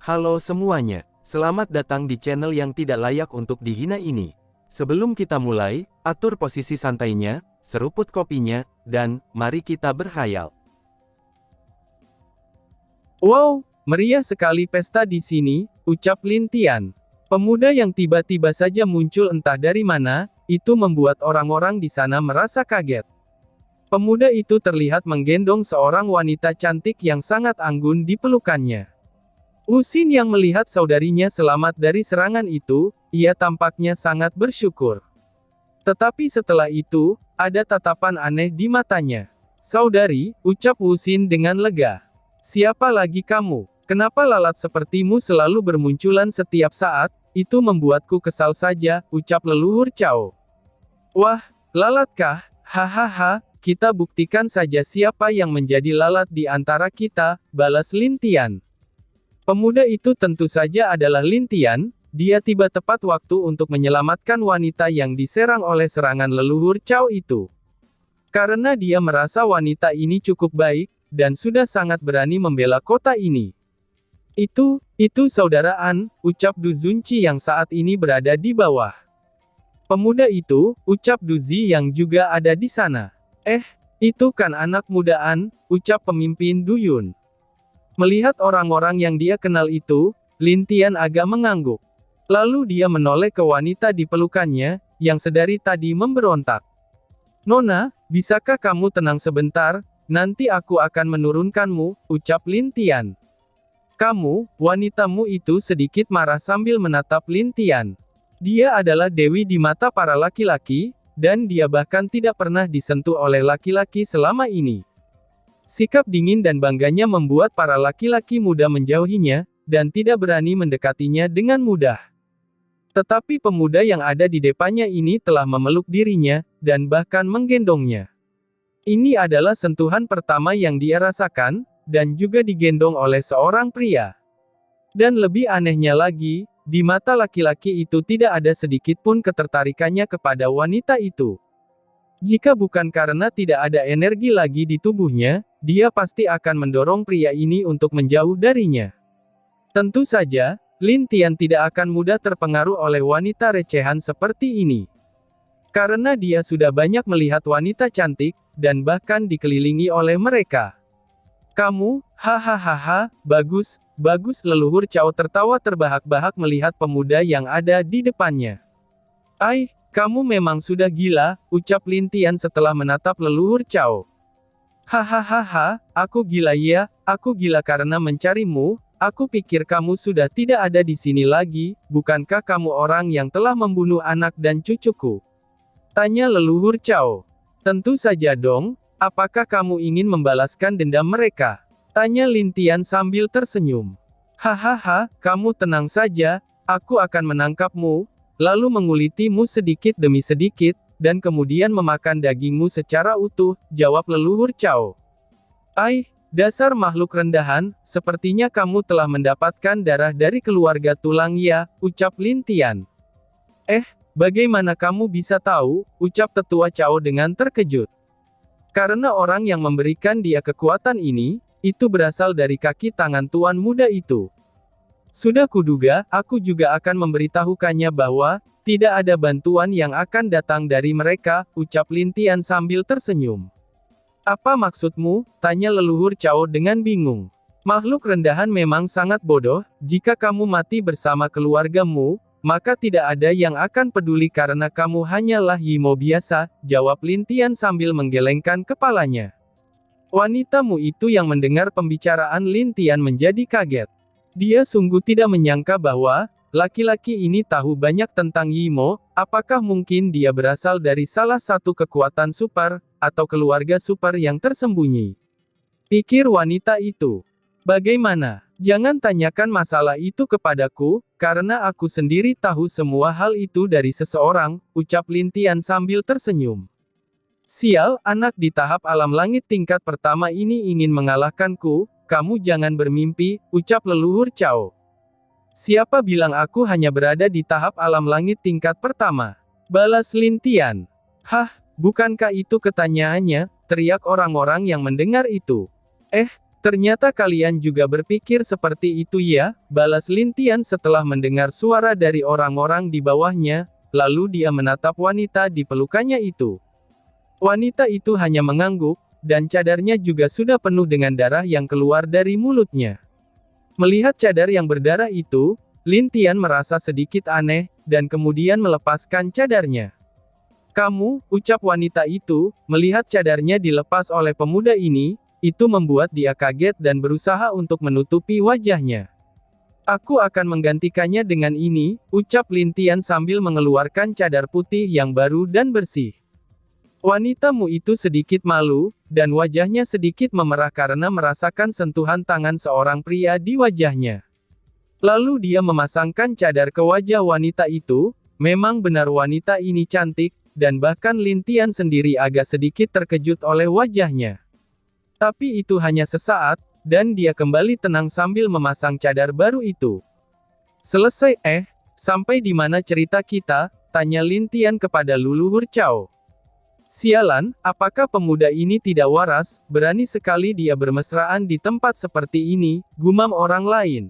Halo semuanya, selamat datang di channel yang tidak layak untuk dihina ini. Sebelum kita mulai, atur posisi santainya, seruput kopinya, dan mari kita berhayal. Wow, meriah sekali pesta di sini, ucap Lin Tian. Pemuda yang tiba-tiba saja muncul entah dari mana, itu membuat orang-orang di sana merasa kaget. Pemuda itu terlihat menggendong seorang wanita cantik yang sangat anggun di pelukannya. Wu Xin yang melihat saudarinya selamat dari serangan itu, ia tampaknya sangat bersyukur. Tetapi setelah itu, ada tatapan aneh di matanya. "Saudari," ucap Wu Xin dengan lega. "Siapa lagi kamu? Kenapa lalat sepertimu selalu bermunculan setiap saat? Itu membuatku kesal saja," ucap leluhur Cao. "Wah, lalatkah? Hahaha, kita buktikan saja siapa yang menjadi lalat di antara kita," balas Lin Tian. Pemuda itu tentu saja adalah Lin Tian, dia tiba tepat waktu untuk menyelamatkan wanita yang diserang oleh serangan leluhur Cao itu. Karena dia merasa wanita ini cukup baik, dan sudah sangat berani membela kota ini. Itu saudara An, ucap Du Zunci yang saat ini berada di bawah. Pemuda itu, ucap Du Zi yang juga ada di sana. Itu kan anak muda An, ucap pemimpin Du Yun. Melihat orang-orang yang dia kenal itu, Lin Tian agak mengangguk. Lalu dia menoleh ke wanita di pelukannya, yang sedari tadi memberontak. "Nona, bisakah kamu tenang sebentar? Nanti aku akan menurunkanmu," ucap Lin Tian. "Kamu, wanitamu itu," sedikit marah sambil menatap Lin Tian. Dia adalah dewi di mata para laki-laki, dan dia bahkan tidak pernah disentuh oleh laki-laki selama ini. Sikap dingin dan bangganya membuat para laki-laki muda menjauhinya, dan tidak berani mendekatinya dengan mudah. Tetapi pemuda yang ada di depannya ini telah memeluk dirinya, dan bahkan menggendongnya. Ini adalah sentuhan pertama yang dia rasakan, dan juga digendong oleh seorang pria. Dan lebih anehnya lagi, di mata laki-laki itu tidak ada sedikit pun ketertarikannya kepada wanita itu. Jika bukan karena tidak ada energi lagi di tubuhnya, dia pasti akan mendorong pria ini untuk menjauh darinya. Tentu saja, Lin Tian tidak akan mudah terpengaruh oleh wanita recehan seperti ini. Karena dia sudah banyak melihat wanita cantik, dan bahkan dikelilingi oleh mereka. "Kamu, hahaha, bagus, leluhur Cao tertawa terbahak-bahak melihat pemuda yang ada di depannya. Kamu memang sudah gila," ucap Lin Tian setelah menatap leluhur Cao. "Hahaha, aku gila ya, aku gila karena mencarimu, aku pikir kamu sudah tidak ada di sini lagi, bukankah kamu orang yang telah membunuh anak dan cucuku?" tanya leluhur Cao. "Tentu saja dong, apakah kamu ingin membalaskan dendam mereka?" tanya Lin Tian sambil tersenyum. "Hahaha, kamu tenang saja, aku akan menangkapmu, lalu mengulitimu sedikit demi sedikit, dan kemudian memakan dagingmu secara utuh," jawab leluhur Cao. Dasar makhluk rendahan, sepertinya kamu telah mendapatkan darah dari keluarga tulang ya," ucap Lin Tian. Bagaimana kamu bisa tahu?" ucap tetua Cao dengan terkejut. "Karena orang yang memberikan dia kekuatan ini, itu berasal dari kaki tangan tuan muda itu. Sudah kuduga, aku juga akan memberitahukannya bahwa, tidak ada bantuan yang akan datang dari mereka," ucap Lin Tian sambil tersenyum. "Apa maksudmu?" tanya leluhur Cao dengan bingung. "Makhluk rendahan memang sangat bodoh, jika kamu mati bersama keluargamu, maka tidak ada yang akan peduli karena kamu hanyalah Yimo biasa," jawab Lin Tian sambil menggelengkan kepalanya. Wanitamu itu yang mendengar pembicaraan Lin Tian menjadi kaget. Dia sungguh tidak menyangka bahwa, laki-laki ini tahu banyak tentang Yimo, apakah mungkin dia berasal dari salah satu kekuatan super, atau keluarga super yang tersembunyi. Pikir wanita itu. "Bagaimana? Jangan tanyakan masalah itu kepadaku, karena aku sendiri tahu semua hal itu dari seseorang," ucap Lin Tian sambil tersenyum. "Sial, anak di tahap alam langit tingkat pertama ini ingin mengalahkanku, kamu jangan bermimpi," ucap leluhur Cao. "Siapa bilang aku hanya berada di tahap alam langit tingkat pertama?" balas Lin Tian. "Bukankah itu ketanyaannya?" teriak orang-orang yang mendengar itu. Ternyata kalian juga berpikir seperti itu ya, balas Lin Tian setelah mendengar suara dari orang-orang di bawahnya, lalu dia menatap wanita di pelukannya itu. Wanita itu hanya mengangguk, dan cadarnya juga sudah penuh dengan darah yang keluar dari mulutnya. Melihat cadar yang berdarah itu, Lin Tian merasa sedikit aneh, dan kemudian melepaskan cadarnya. "Kamu," ucap wanita itu, melihat cadarnya dilepas oleh pemuda ini, itu membuat dia kaget dan berusaha untuk menutupi wajahnya. "Aku akan menggantikannya dengan ini," ucap Lin Tian sambil mengeluarkan cadar putih yang baru dan bersih. Wanitamu itu sedikit malu, dan wajahnya sedikit memerah karena merasakan sentuhan tangan seorang pria di wajahnya. Lalu dia memasangkan cadar ke wajah wanita itu. Memang benar wanita ini cantik, dan bahkan Lin Tian sendiri agak sedikit terkejut oleh wajahnya. Tapi itu hanya sesaat, dan dia kembali tenang sambil memasang cadar baru itu. "Selesai, sampai di mana cerita kita?" tanya Lin Tian kepada leluhur Cao. "Sialan, apakah pemuda ini tidak waras, berani sekali dia bermesraan di tempat seperti ini," gumam orang lain.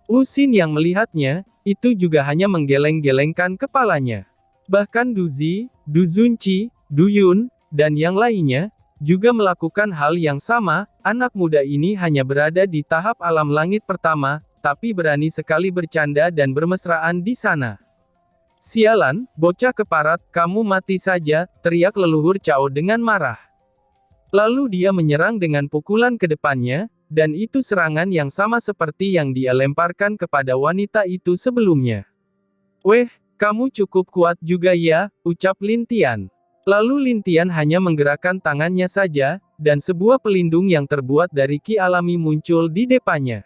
Wu Xin yang melihatnya, itu juga hanya menggeleng-gelengkan kepalanya. Bahkan Du Zi, Du Zunqi, Du Yun, dan yang lainnya, juga melakukan hal yang sama. Anak muda ini hanya berada di tahap alam langit pertama, tapi berani sekali bercanda dan bermesraan di sana. "Sialan, bocah keparat, kamu mati saja," teriak leluhur Cao dengan marah. Lalu dia menyerang dengan pukulan ke depannya, dan itu serangan yang sama seperti yang dia lemparkan kepada wanita itu sebelumnya. "Weh, kamu cukup kuat juga ya," ucap Lin Tian. Lalu Lin Tian hanya menggerakkan tangannya saja, dan sebuah pelindung yang terbuat dari ki alami muncul di depannya.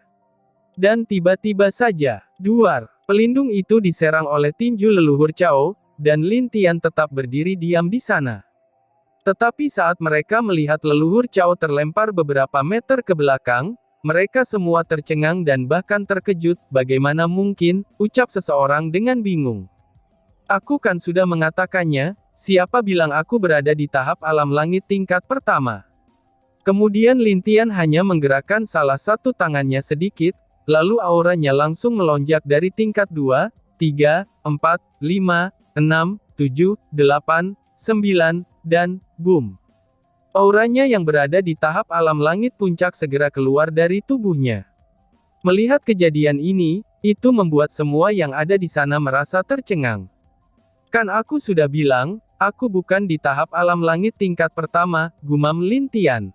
Dan tiba-tiba saja, duar, pelindung itu diserang oleh tinju leluhur Cao, dan Lin Tian tetap berdiri diam di sana. Tetapi saat mereka melihat leluhur Cao terlempar beberapa meter ke belakang, mereka semua tercengang dan bahkan terkejut. "Bagaimana mungkin?" ucap seseorang dengan bingung. "Aku kan sudah mengatakannya, siapa bilang aku berada di tahap alam langit tingkat pertama?" Kemudian Lin Tian hanya menggerakkan salah satu tangannya sedikit, lalu auranya langsung melonjak dari tingkat 2, 3, 4, 5, 6, 7, 8, 9, dan, boom. Auranya yang berada di tahap alam langit puncak segera keluar dari tubuhnya. Melihat kejadian ini, itu membuat semua yang ada di sana merasa tercengang. "Kan aku sudah bilang, aku bukan di tahap alam langit tingkat pertama," gumam Lin Tian.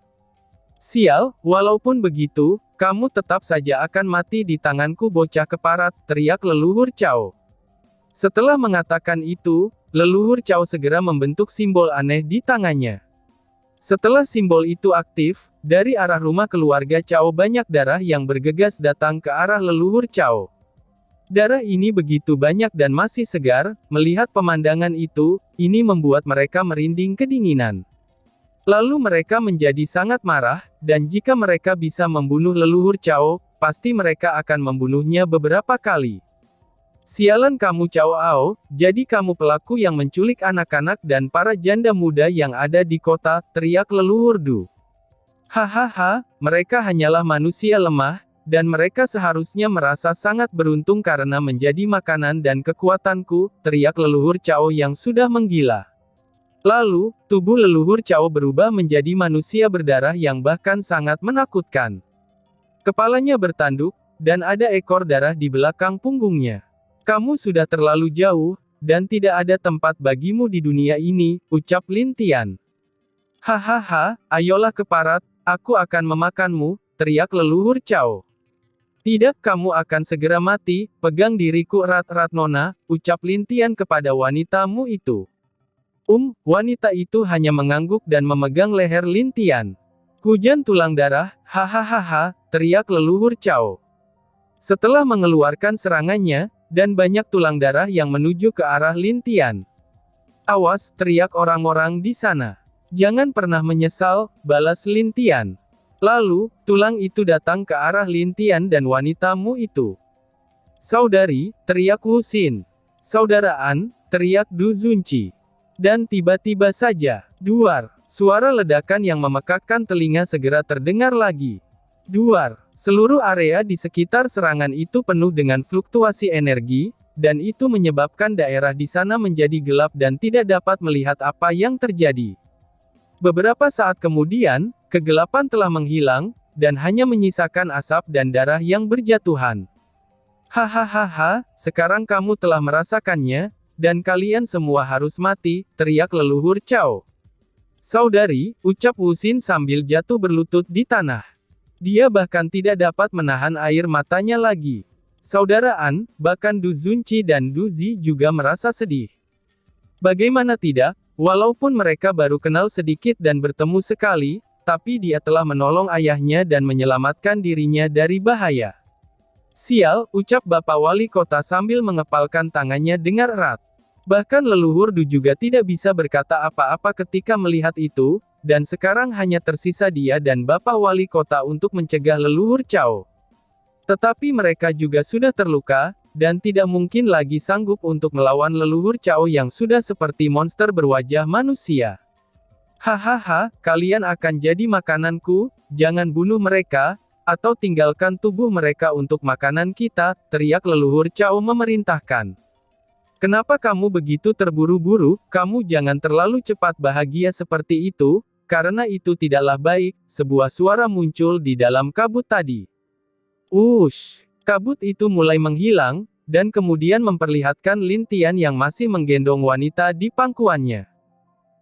"Sial, walaupun begitu, kamu tetap saja akan mati di tanganku bocah keparat," teriak leluhur Cao. Setelah mengatakan itu, leluhur Cao segera membentuk simbol aneh di tangannya. Setelah simbol itu aktif, dari arah rumah keluarga Cao banyak darah yang bergegas datang ke arah leluhur Cao. Darah ini begitu banyak dan masih segar. Melihat pemandangan itu, ini membuat mereka merinding kedinginan. Lalu mereka menjadi sangat marah, dan jika mereka bisa membunuh leluhur Cao, pasti mereka akan membunuhnya beberapa kali. "Sialan kamu Cao Ao, jadi kamu pelaku yang menculik anak-anak dan para janda muda yang ada di kota," teriak leluhur Du. "Hahaha, mereka hanyalah manusia lemah, dan mereka seharusnya merasa sangat beruntung karena menjadi makanan dan kekuatanku," teriak leluhur Cao yang sudah menggila. Lalu, tubuh leluhur Cao berubah menjadi manusia berdarah yang bahkan sangat menakutkan. Kepalanya bertanduk, dan ada ekor darah di belakang punggungnya. "Kamu sudah terlalu jauh, dan tidak ada tempat bagimu di dunia ini," ucap Lin Tian. "Hahaha, ayolah keparat, aku akan memakanmu," teriak leluhur Cao. "Tidak, kamu akan segera mati, pegang diriku erat-erat nona," ucap Lin Tian kepada wanitamu itu. Wanita itu hanya mengangguk dan memegang leher Lin Tian. "Hujan tulang darah, hahaha," teriak leluhur Cao. Setelah mengeluarkan serangannya, dan banyak tulang darah yang menuju ke arah Lin Tian. "Awas," teriak orang-orang di sana. "Jangan pernah menyesal," balas Lin Tian. Lalu, tulang itu datang ke arah Lin Tian dan wanitamu itu. "Saudari," teriak Wu Xin. "Saudaraan," teriak Du Zunqi. Dan tiba-tiba saja, duar, suara ledakan yang memekakkan telinga segera terdengar lagi. Duar. Seluruh area di sekitar serangan itu penuh dengan fluktuasi energi, dan itu menyebabkan daerah di sana menjadi gelap dan tidak dapat melihat apa yang terjadi. Beberapa saat kemudian, kegelapan telah menghilang, dan hanya menyisakan asap dan darah yang berjatuhan. Hahaha, sekarang kamu telah merasakannya, dan kalian semua harus mati, teriak leluhur Cao. Saudari, ucap Wuxin sambil jatuh berlutut di tanah. Dia bahkan tidak dapat menahan air matanya lagi. Saudara An, bahkan Du Zunci dan Du Zi juga merasa sedih. Bagaimana tidak, walaupun mereka baru kenal sedikit dan bertemu sekali, tapi dia telah menolong ayahnya dan menyelamatkan dirinya dari bahaya. Sial, ucap Bapak Wali Kota sambil mengepalkan tangannya dengan erat. Bahkan leluhur Du juga tidak bisa berkata apa-apa ketika melihat itu, dan sekarang hanya tersisa dia dan Bapak Wali Kota untuk mencegah leluhur Cao. Tetapi mereka juga sudah terluka, dan tidak mungkin lagi sanggup untuk melawan leluhur Cao yang sudah seperti monster berwajah manusia. Hahaha, kalian akan jadi makananku, jangan bunuh mereka, atau tinggalkan tubuh mereka untuk makanan kita, teriak leluhur Cao memerintahkan. Kenapa kamu begitu terburu-buru, kamu jangan terlalu cepat bahagia seperti itu, karena itu tidaklah baik, sebuah suara muncul di dalam kabut tadi. Ush! Kabut itu mulai menghilang, dan kemudian memperlihatkan Lin Tian yang masih menggendong wanita di pangkuannya.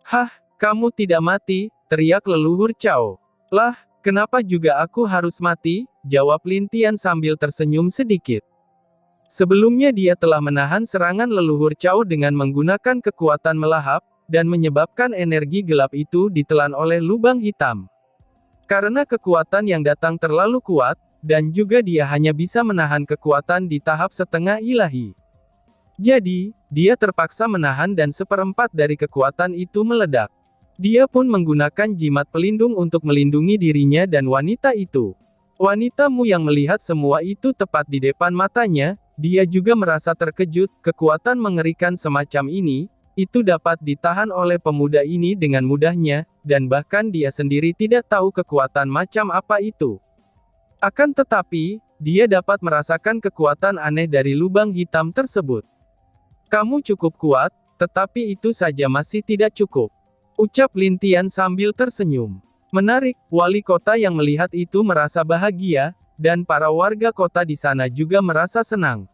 Hah, kamu tidak mati, teriak leluhur Cao. Lah, kenapa juga aku harus mati, jawab Lin Tian sambil tersenyum sedikit. Sebelumnya dia telah menahan serangan leluhur Cao dengan menggunakan kekuatan melahap, dan menyebabkan energi gelap itu ditelan oleh lubang hitam. Karena kekuatan yang datang terlalu kuat, dan juga dia hanya bisa menahan kekuatan di tahap setengah ilahi. Jadi, dia terpaksa menahan dan seperempat dari kekuatan itu meledak. Dia pun menggunakan jimat pelindung untuk melindungi dirinya dan wanita itu. Wanitamu yang melihat semua itu tepat di depan matanya, dia juga merasa terkejut, kekuatan mengerikan semacam ini, itu dapat ditahan oleh pemuda ini dengan mudahnya, dan bahkan dia sendiri tidak tahu kekuatan macam apa itu. Akan tetapi, dia dapat merasakan kekuatan aneh dari lubang hitam tersebut. Kamu cukup kuat, tetapi itu saja masih tidak cukup. Ucap Lin Tian sambil tersenyum. Menarik, wali kota yang melihat itu merasa bahagia, dan para warga kota di sana juga merasa senang.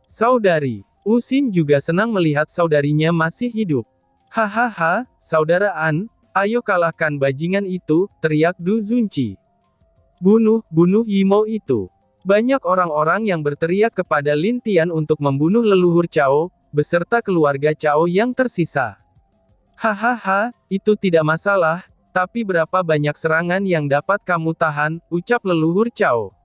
Saudari, Wuxin juga senang melihat saudarinya masih hidup. Hahaha, saudara An, ayo kalahkan bajingan itu, teriak Du Zunci. Bunuh Yimo itu. Banyak orang-orang yang berteriak kepada Lin Tian untuk membunuh leluhur Cao, beserta keluarga Cao yang tersisa. Hahaha, itu tidak masalah, tapi berapa banyak serangan yang dapat kamu tahan, ucap leluhur Cao.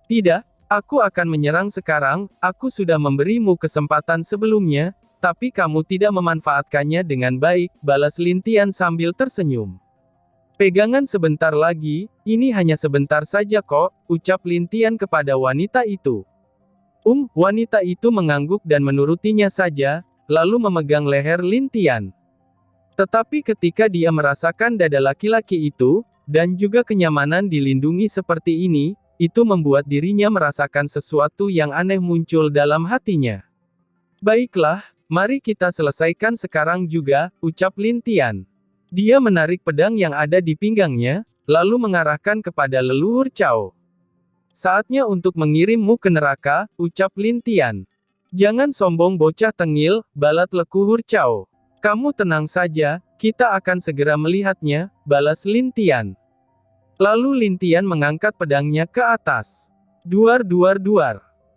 Tidak, aku akan menyerang sekarang, aku sudah memberimu kesempatan sebelumnya, tapi kamu tidak memanfaatkannya dengan baik, balas Lin Tian sambil tersenyum. Pegangan sebentar lagi, ini hanya sebentar saja kok, ucap Lin Tian kepada wanita itu. Wanita itu mengangguk dan menurutinya saja, lalu memegang leher Lin Tian. Tetapi ketika dia merasakan dada laki-laki itu, dan juga kenyamanan dilindungi seperti ini, itu membuat dirinya merasakan sesuatu yang aneh muncul dalam hatinya. Baiklah, mari kita selesaikan sekarang juga, ucap Lin Tian. Dia menarik pedang yang ada di pinggangnya, lalu mengarahkan kepada leluhur Cao. Saatnya untuk mengirimmu ke neraka, ucap Lin Tian. Jangan sombong bocah tengil, balat leluhur Cao. Kamu tenang saja, kita akan segera melihatnya, balas Lin Tian. Lalu Lin Tian mengangkat pedangnya ke atas. Duar.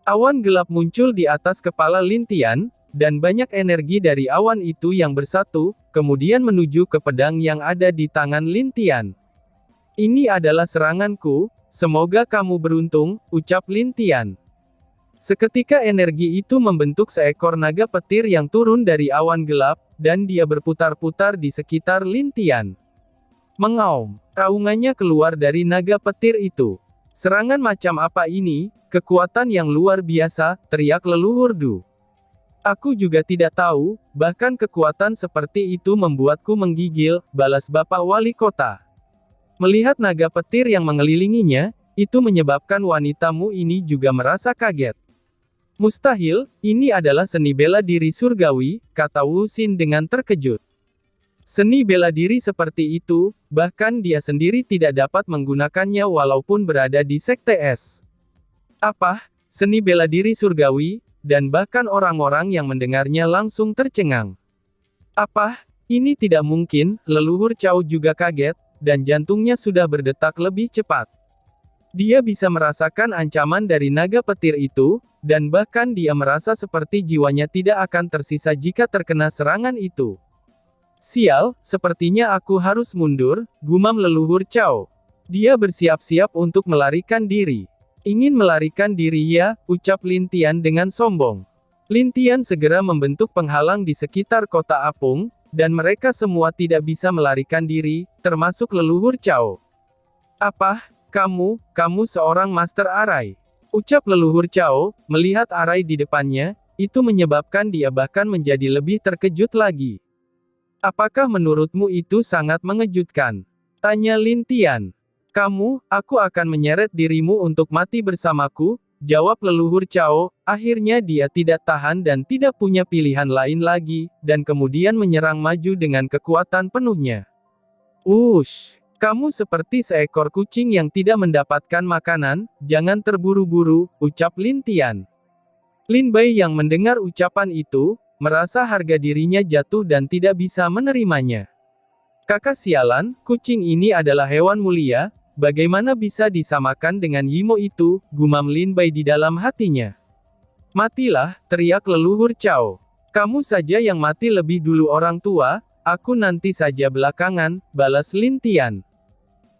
Awan gelap muncul di atas kepala Lin Tian, dan banyak energi dari awan itu yang bersatu, kemudian menuju ke pedang yang ada di tangan Lin Tian. Ini adalah seranganku, semoga kamu beruntung, ucap Lin Tian. Seketika energi itu membentuk seekor naga petir yang turun dari awan gelap, dan dia berputar-putar di sekitar Lin Tian. Mengaum, raungannya keluar dari naga petir itu. Serangan macam apa ini? Kekuatan yang luar biasa, teriak leluhur Du. Aku juga tidak tahu, bahkan kekuatan seperti itu membuatku menggigil, balas Bapak Wali Kota. Melihat naga petir yang mengelilinginya, itu menyebabkan wanitamu ini juga merasa kaget. Mustahil, ini adalah seni bela diri surgawi, kata Wu Xin dengan terkejut. Seni bela diri seperti itu, bahkan dia sendiri tidak dapat menggunakannya walaupun berada di Sekte Es. Apa? Seni bela diri surgawi? Dan bahkan orang-orang yang mendengarnya langsung tercengang. Apa? Ini tidak mungkin, leluhur Cao juga kaget, dan jantungnya sudah berdetak lebih cepat. Dia bisa merasakan ancaman dari naga petir itu, dan bahkan dia merasa seperti jiwanya tidak akan tersisa jika terkena serangan itu. Sial, sepertinya aku harus mundur, gumam leluhur Cao. Dia bersiap-siap untuk melarikan diri. Ingin melarikan diri ya, ucap Lin Tian dengan sombong. Lin Tian segera membentuk penghalang di sekitar kota apung, dan mereka semua tidak bisa melarikan diri, termasuk leluhur Cao. Apa? Kamu seorang master arai. Ucap leluhur Cao, melihat arai di depannya, itu menyebabkan dia bahkan menjadi lebih terkejut lagi. Apakah menurutmu itu sangat mengejutkan? Tanya Lin Tian. Aku akan menyeret dirimu untuk mati bersamaku, jawab leluhur Cao. Akhirnya dia tidak tahan dan tidak punya pilihan lain lagi, dan kemudian menyerang maju dengan kekuatan penuhnya. Ush! Kamu seperti seekor kucing yang tidak mendapatkan makanan, jangan terburu-buru, ucap Lin Tian. Lin Bai yang mendengar ucapan itu, merasa harga dirinya jatuh dan tidak bisa menerimanya. Kakak sialan, kucing ini adalah hewan mulia, bagaimana bisa disamakan dengan Yimo itu, gumam Lin Bai di dalam hatinya. Matilah, teriak leluhur Cao. Kamu saja yang mati lebih dulu orang tua, aku nanti saja belakangan, balas Lin Tian.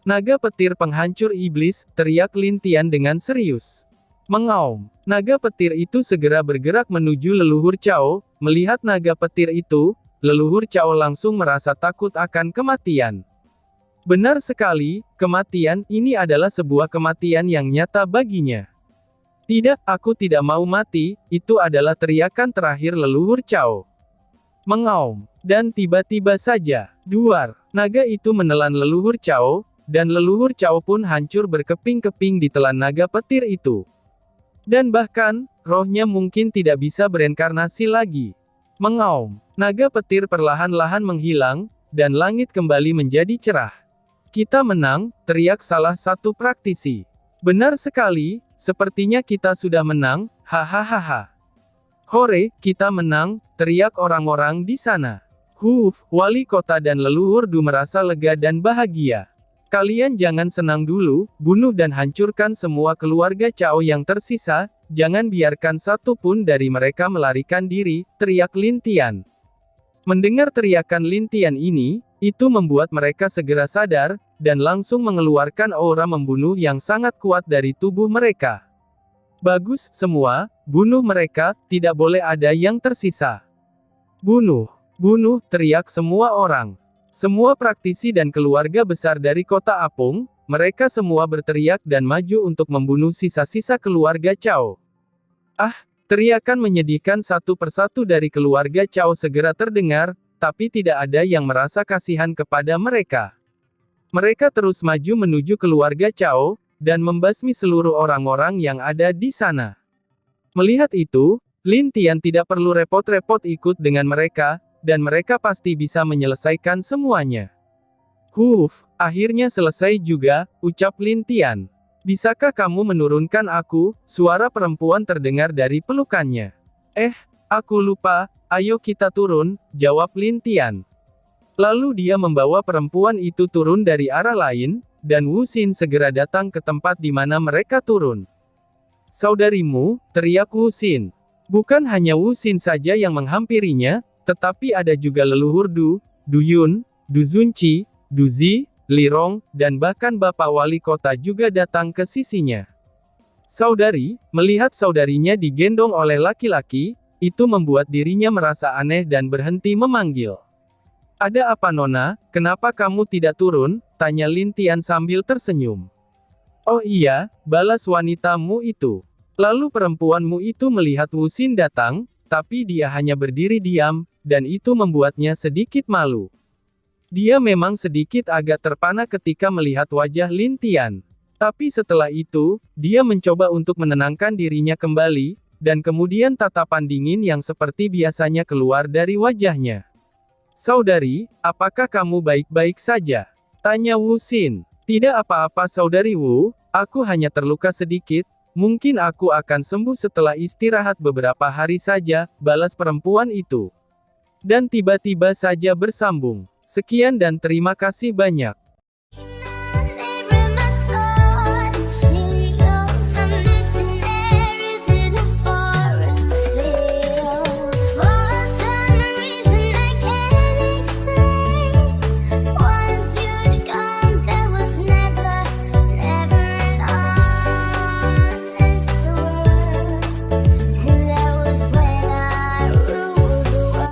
Naga petir penghancur iblis, teriak Lin Tian dengan serius. Mengaum. Naga petir itu segera bergerak menuju leluhur Cao. Melihat naga petir itu, leluhur Cao langsung merasa takut akan kematian. Benar sekali, kematian ini adalah sebuah kematian yang nyata baginya. Tidak, aku tidak mau mati, itu adalah teriakan terakhir leluhur Cao. Mengaum. Dan tiba-tiba saja, duar, naga itu menelan leluhur Cao, dan leluhur Cao pun hancur berkeping-keping di telan naga petir itu. Dan bahkan, rohnya mungkin tidak bisa bereinkarnasi lagi. Mengaum. Naga petir perlahan-lahan menghilang, dan langit kembali menjadi cerah. Kita menang, teriak salah satu praktisi. Benar sekali, sepertinya kita sudah menang, hahaha. Hore, kita menang, teriak orang-orang di sana. Wali kota dan leluhur Du merasa lega dan bahagia. Kalian jangan senang dulu, bunuh dan hancurkan semua keluarga Cao yang tersisa, jangan biarkan satu pun dari mereka melarikan diri, teriak Lin Tian. Mendengar teriakan Lin Tian ini, itu membuat mereka segera sadar, dan langsung mengeluarkan aura membunuh yang sangat kuat dari tubuh mereka. Bagus, semua, bunuh mereka, tidak boleh ada yang tersisa. Bunuh, teriak semua orang. Semua praktisi dan keluarga besar dari kota apung, mereka semua berteriak dan maju untuk membunuh sisa-sisa keluarga Cao. Teriakan menyedihkan satu persatu dari keluarga Cao segera terdengar, tapi tidak ada yang merasa kasihan kepada mereka. Mereka terus maju menuju keluarga Cao, dan membasmi seluruh orang-orang yang ada di sana. Melihat itu, Lin Tian tidak perlu repot-repot ikut dengan mereka, dan mereka pasti bisa menyelesaikan semuanya. Akhirnya selesai juga, ucap Lin Tian. Bisakah kamu menurunkan aku? Suara perempuan terdengar dari pelukannya. Aku lupa, ayo kita turun, jawab Lin Tian. Lalu dia membawa perempuan itu turun dari arah lain, dan Wu Xin segera datang ke tempat di mana mereka turun. Saudarimu, teriak Wu Xin. Bukan hanya Wu Xin saja yang menghampirinya, tetapi ada juga leluhur Du, Du Yun, Du Zunci, Du Zi, Li Rong, dan bahkan Bapak Wali Kota juga datang ke sisinya. Saudari, melihat saudarinya digendong oleh laki-laki, itu membuat dirinya merasa aneh dan berhenti memanggil. Ada apa Nona, kenapa kamu tidak turun? Tanya Lin Tian sambil tersenyum. Oh iya, balas wanitamu itu. Lalu perempuanmu itu melihat Wu Xin datang, tapi dia hanya berdiri diam, dan itu membuatnya sedikit malu. Dia memang sedikit agak terpana ketika melihat wajah Lin Tian. Tapi setelah itu, dia mencoba untuk menenangkan dirinya kembali, dan kemudian tatapan dingin yang seperti biasanya keluar dari wajahnya. "Saudari, apakah kamu baik-baik saja?" tanya Wu Xin. "Tidak apa-apa Saudari Wu, aku hanya terluka sedikit, mungkin aku akan sembuh setelah istirahat beberapa hari saja," balas perempuan itu. Dan tiba-tiba saja bersambung. "Sekian dan terima kasih banyak."